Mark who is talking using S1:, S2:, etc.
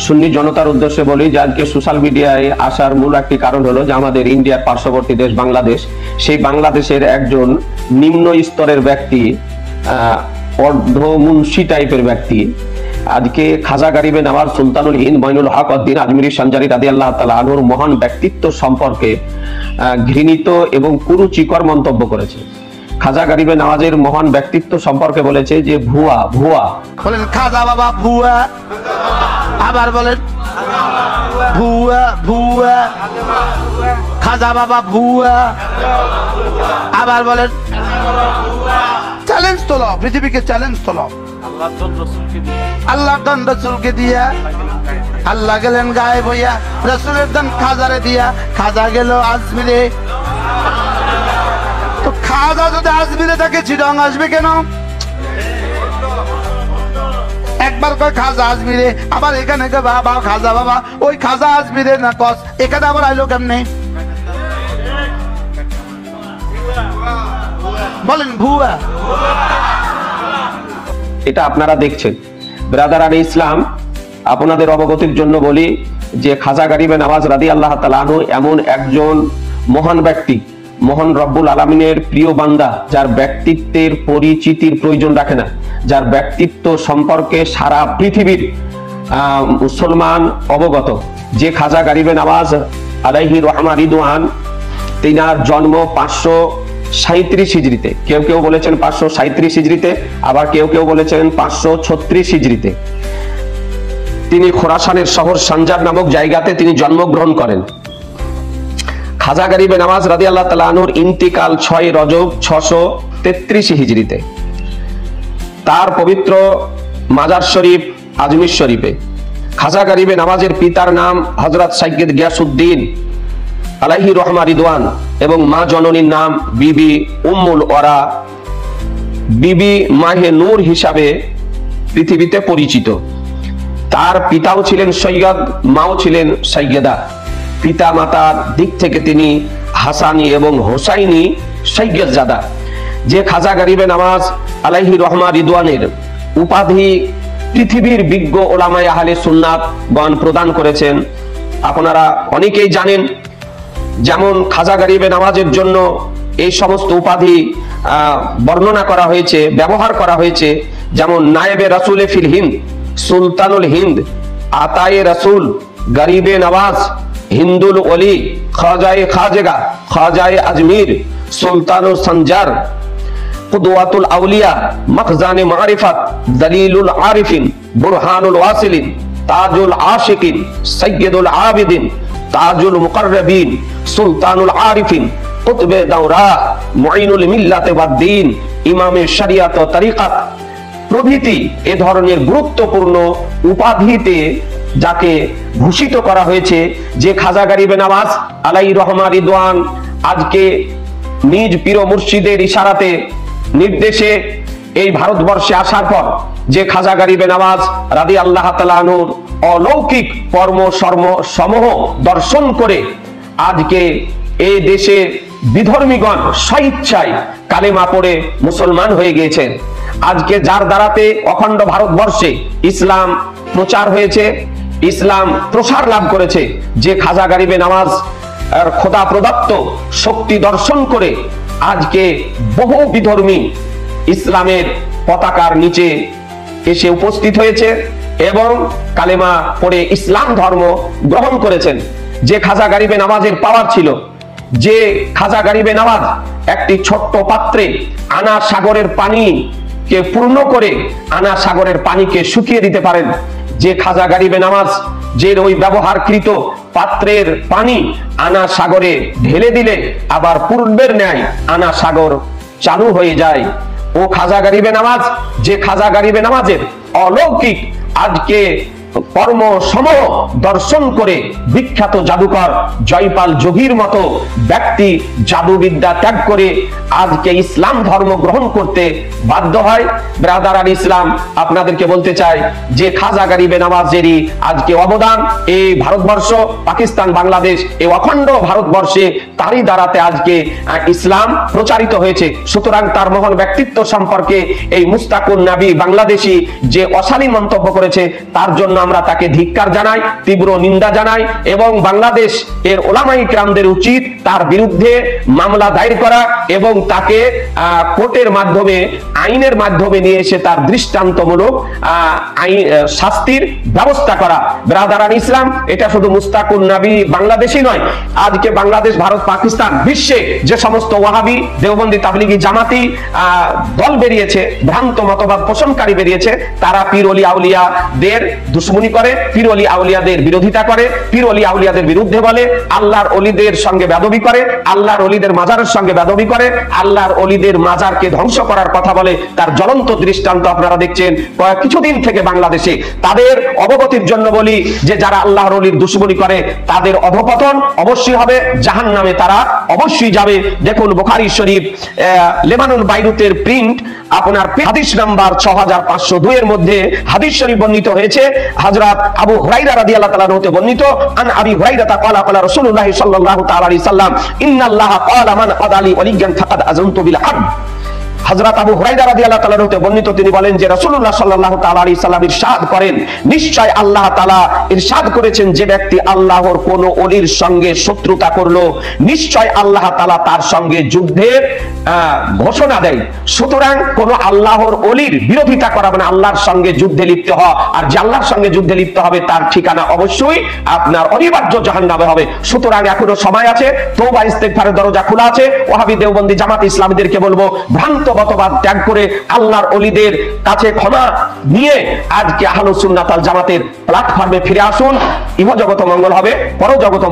S1: সুন্নি জনতার উদ্দেশ্যে বলি যে আজকে সোশ্যাল মিডিয়ায় আসার মূল একটি কারণ হলো যে আমাদের ইন্ডিয়ার পার্শ্ববর্তী দেশ বাংলাদেশ, সেই বাংলাদেশের একজন নিম্ন স্তরের ব্যক্তি, অর্ধমুন্সি টাইপের ব্যক্তি আজকে খাজা গরিবে নওয়াজ সুলতানুল হিন্দ মঈনুল হক উদ্দিন আজমিরি সঞ্জারি রাদিয়াল্লাহু তাআলা আনহুর মহান ব্যক্তিত্ব সম্পর্কে ঘৃণিত এবং কুরুচিকর মন্তব্য করেছে। খাজা গরিবে নওয়াজের মহান ব্যক্তিত্ব সম্পর্কে বলেছে যে ভুয়া ভুয়া।
S2: বলেন খাজা বাবা ভুয়া, আবার বলেন ভুয়া ভুয়া, খাজা বাবা ভুয়া, আবার বলেন। চ্যালেঞ্জ তোলো, পৃথিবীকে চ্যালেঞ্জ তোলো। আল্লাহ দান রসুলকে দিয়া, আল্লাহ গেলেন গায়েব হইয়া, রসুলের দান খাজারে দিয়া, খাজা গেল আজমিরে। তো খাজা যদি আজমিরে থাকে চিটং আসবে কেন? একবার কয় খাজা আজমিরে, আবার এখানে বাবা খাজা বাবা, ওই খাজা আজমিরে না কস, এখানে আবার আইলো কেমনে? বলেন ভুয়া।
S1: এটা আপনারা দেখছেন। ব্রাদারান ইসলাম, আপনাদের অবগতির জন্য বলি যে খাজা গরিবে নওয়াজ রাদিয়াল্লাহু তাআলা আনহু এমন একজন মহান ব্যক্তি, মহান রব্বুল আলামিনের প্রিয় বান্দা, যার ব্যক্তিত্বের পরিচিতির প্রয়োজন রাখে না, যার ব্যক্তিত্ব সম্পর্কে সারা পৃথিবীর মুসলমান অবগত। যে খাজা গরিবে নওয়াজ আলাইহি রহমা রিদওয়ান, তিনার জন্ম 537 হিজরিতে, কেউ কেউ বলেছেন 537 হিজরিতে, আবার কেউ কেউ বলেছেন 536 হিজরিতে। তিনি খোরাসানের শহর সানজার নামক জায়গাতে তিনি জন্মগ্রহণ করেন। খাজা গরিবে নওয়াজ রাদিয়াল্লাহু তাআলা আনহুর ইন্তিকাল 6 রজব 633 হিজরিতে। তার পবিত্র মাজার শরীফ আজমির শরীফে। খাজা গরিবে নওয়াজের পিতার নাম হযরত সাইয়্যিদ গিয়াসউদ্দিন আলাইহি রহমা রিদওয়ান এবং মা জননীর নাম বিবি উম্মুল ওরা, বিবি মাহে নূর হিসাবে পৃথিবীতে পরিচিত। তার পিতাও ছিলেন সৈয়দ, মাও ছিলেন সৈয়দা। পিতা মাতার দিক থেকে তিনি হাসানি এবং হোসাইনি সৈয়দজাদা। যে খাজা গরিবে নওয়াজ আলাইহি রহমা রিদওয়ানের উপাধি পৃথিবীর বিজ্ঞ ওলামায়ে আহলে সুন্নাত গণ প্রদান করেছেন, আপনারা অনেকেই জানেন। যেমন খাজা গরিবে নওয়াজের জন্য এই সমস্ত উপাধি বর্ণনা করা হয়েছে, ব্যবহার করা হয়েছে। যেমন নায়েবে রাসূলে ফিল হিন্দ, সুলতানুল হিন্দ, আতায়ে রাসূল, গরিবে নওয়াজ, হিন্দুল ওলি, খাজায়ে খাজেগা, খাজায়ে আজমির, সুলতানুল সঞ্জার, কুদওয়াতুল আউলিয়া, মখজানে মারিফাত, দলিলুল আরিফিন, বুরহানুল ওয়াসিলিন, তাজুল আশিকিন, সৈয়দুল আবিদিন, তাজুল মুকররবিন, সুলতানুল আরিফিন, কুতবে দাওরা, মুঈনুল মিল্লাতে ওয়াদ্দিন, ইমামে শরিয়াত ও তরিকাত প্রভৃতি এ ধরনের গুরুত্বপূর্ণ উপাধিতে যাকে ভূষিত করা হয়েছে। যে খাজা গরিবে নওয়াজ আলাইহি রহমা রিদওয়ান আজকে নিজ পীর মুর্শিদের ইশারাতে নির্দেশে এই ভারতবর্ষে আসার পর যে খাজা গরিবে নওয়াজ রাদিয়াল্লাহু তাআলা আনহুর অলৌকিক কর্ম সমূহ দর্শন করে আজকে এই দেশে বিধর্মীগণ স্বেচ্ছায় কালেমা পড়ে মুসলমান হয়ে গিয়েছেন। আজকে যার দ্বারাতে অখণ্ড ভারতবর্ষে ইসলাম প্রচার হয়েছে, ইসলাম প্রসার লাভ করেছে, যে খাজা গরিবে নওয়াজ খোদা প্রদত্ত শক্তি দর্শন করে আজকে বহু বিধর্মী ইসলামের পতাকার নিচে এসে উপস্থিত হয়েছে এবং কালেমা পড়ে ইসলাম ধর্ম গ্রহণ করেছেন। যে খাজা গরিবে নওয়াজের পাওয়ার ছিল, যে খাজা গরিবে নওয়াজ একটি ছোট্ট পাত্রে আনা সাগরের পানিকে পূর্ণ করে আনা সাগরের পানিকে শুকিয়ে দিতে পারেন, যে খাজা গরিবে নওয়াজ যে ওই ব্যবহারকৃত পাত্রের পানি আনা সাগরে ঢেলে দিলে আবার পূর্বের ন্যায় আনা সাগর চালু হয়ে যায়। ও খাজা গরিবে নওয়াজ, যে খাজা গরিবে নওয়াজের অলৌকিক আজকে কর্ম সমূহ দর্শন করে বিখ্যাত জাদুকর জয়পাল যোগীর মতো ব্যক্তি জাদুবিদ্যা ত্যাগ করে আজকে ইসলাম ধর্ম গ্রহণ করতে বাধ্য হয়। ব্রাদারান ইসলাম, আপনাদেরকে বলতে চাই যে খাজা গরিবে নওয়াজেরই আজকে অবদান এই ভারতবর্ষ, পাকিস্তান, বাংলাদেশ, এই অখণ্ড ভারতবর্ষে তারই দ্বারাতে আজকে ইসলাম প্রচারিত হয়েছে। সুতরাং তার মহান ব্যক্তিত্ব সম্পর্কে এই মুস্তাকুন নবী বাংলাদেশী যে অশালীন মন্তব্য করেছে তার জন্য আমরা তাকে ধিক্কার জানাই, তীব্র নিন্দা জানাই এবং বাংলাদেশ এর ওলামায়ে কেরামদের উচিত তার বিরুদ্ধে মামলা দায়ের করা এবং তাকে কোর্টের মাধ্যমে, আইনের মাধ্যমে নিয়ে এসে তার দৃষ্টান্তমূলক শাস্তির ব্যবস্থা করা। ব্রাদারান ইসলাম, এটা শুধু মুস্তাকুন নবী বাংলাদেশই নয়, আজকে বাংলাদেশ, ভারত, পাকিস্তান, বিশ্বে যে সমস্ত ওয়াহাবি, দেওবন্দি, তাবলিগি, জামাতি দল বেরিয়েছে, ভ্রান্ত মতবাদ পোষণকারী বেরিয়েছে, তারা পীর ওলি আউলিয়াদের দুশ্মনী করে, পীর ওলি আউলিয়াদের বিরোধিতা করে, পীর ওলি আউলিয়াদের বিরুদ্ধে বলে, আল্লাহর ওলিদের সঙ্গে বেয়াদবি করে, আল্লাহর ওলিদের মাজারের সঙ্গে বেয়াদবি করে, আল্লাহর ওলিদের মাজারকে ধ্বংস করার কথা বলে। তার জ্বলন্ত দৃষ্টান্ত আপনারা দেখছেন কিছুদিন থেকে বাংলাদেশে। তাদের অবগতির জন্য বলি যে যারা আল্লাহর ওলির দুশ্মনী করে তাদের অধপতন অবশ্যই হবে, জাহান্নামে তারা অবশ্যই যাবে। দেখুন বুখারী শরীফ লেবানন বাইরুতের প্রিন্ট আপনার হাদিস নাম্বার 6502 এর মধ্যে হাদিস শরীফ বর্ণিত হয়েছে। হযরত আবু হুরায়রা রাদিয়াল্লাহু তাআলা হতে বর্ণিত, আন আবি হুরায়রা ক্বালা ক্বালা রাসূলুল্লাহ সাল্লাল্লাহু তাআলা আলাইহি সাল্লাম, ইন্নাল্লাহা ক্বালা মান আদালি ওয়ালিয়ান ফাকাদ আযানতু বিল হারব। হযরত আবু হুরায়রা রাদিয়াল্লাহু তাআলা হতে বর্ণিত, তিনি বলেন যে রাসূলুল্লাহ সাল্লাল্লাহু তাআলা আলাইহি সাল্লাম ইরশাদ করেন, নিশ্চয় আল্লাহ তাআলা ইরশাদ করেছেন, যে ব্যক্তি আল্লাহর কোন ওলির সঙ্গে শত্রুতা করলো, নিশ্চয় আল্লাহ তাআলা তার সঙ্গে যুদ্ধের ঘোষণা দেয়। সুতরাং কোন আল্লাহর ওলির বিরোধিতা করা মানে আল্লাহর সঙ্গে যুদ্ধে লিপ্ত হওয়া, আর যে আল্লাহর সঙ্গে যুদ্ধে লিপ্ত হবে তার ঠিকানা অবশ্যই আপনার অনিবার্য জাহান্নামে হবে। সুতরাং এখনো সময় আছে, তওবা ইস্তেগফারের দরজা খোলা আছে। ওয়াহাবি, দেওবন্দি, জামাত ইসলামীদেরকে বলবো, ভ্রান্ত মতবাদ ত্যাগ করে আল্লাহর ওলিদের কাছে ক্ষমা নিয়ে আজকে আহলুস সুন্নাত ওয়াল জামাতের প্ল্যাটফর্মে ফিরে আসুন। ইহজগত মঙ্গল হবে, পরজগত